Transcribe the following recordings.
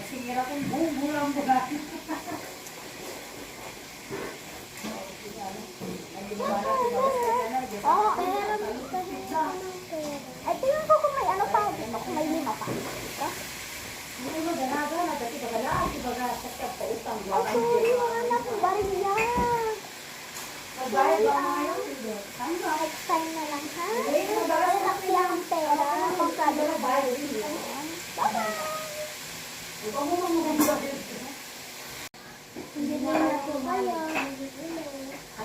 Singira kong bulang buga. Oo, meron dito ay, tingnan ko kung may ano pa. Kung may lima pa. Ito? Hindi mo dalaga na dati bagalaan, di baga sakit pa utang. Ay, sorry, mga anak. Bariya. Magbayad ba mga yun? Ano? Next time na lang, ha? Malak lang ang pera. Pagkado na bayad. Bye-bye. Ikaw mo magmumula. Hindi na lang po kayo.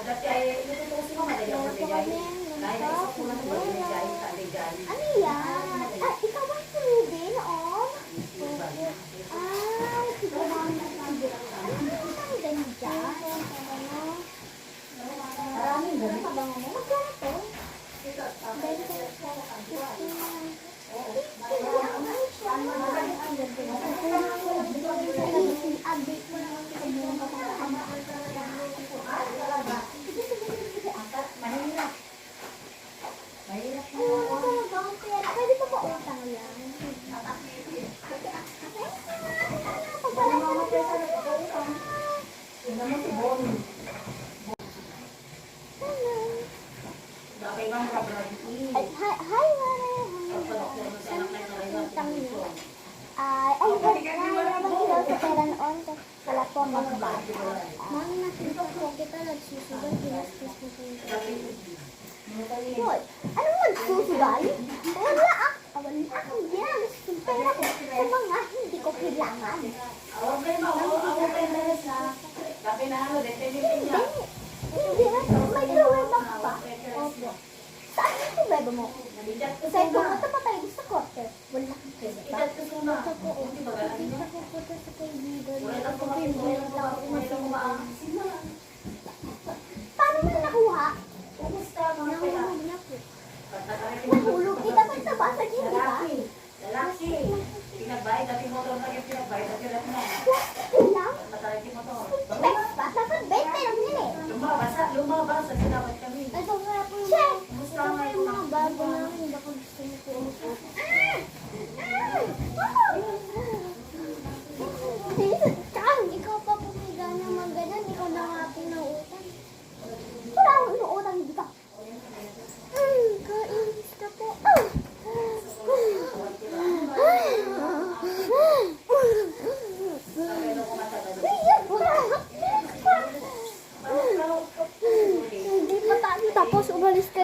Dati ay inututusin mo, madali ako nagayay. Dahil isa ko lang ko nagayay, nagayay. Ano yan? Ah, ikaw ba pwede noon? Ay, siguro naman na sabi. Ano ang ganyan dyan? Maraming Ano ganun. ka ba mo? Magkano to? Update mo naman sa mga Mahirap. Mahirap ay, wala talagang pera. Pwede pa ba utang yan? Pagpala ka na pera. Tingnan mo si Bonnie. Bakit bang kabradi? Ay, hi, Mare. Utang niyo. Ay, naman sila sa pera noon. Kala po magba. Mami, nakita ko kita nagsusugal. Ginastos mo po ito. Hoy, anong magsusugal? Wala ah. Wala akong ginastos yung pera ko sa mga hindi ko kailangan. Awag kayo na sa... Sabi na ano, definitive Hindi. niya. Hindi. May pruweba ka pa. Opo. Saan yung pruweba mo? Sa ito mo, tayo sa korte. Wala kang pruweba. Ikat ko suna.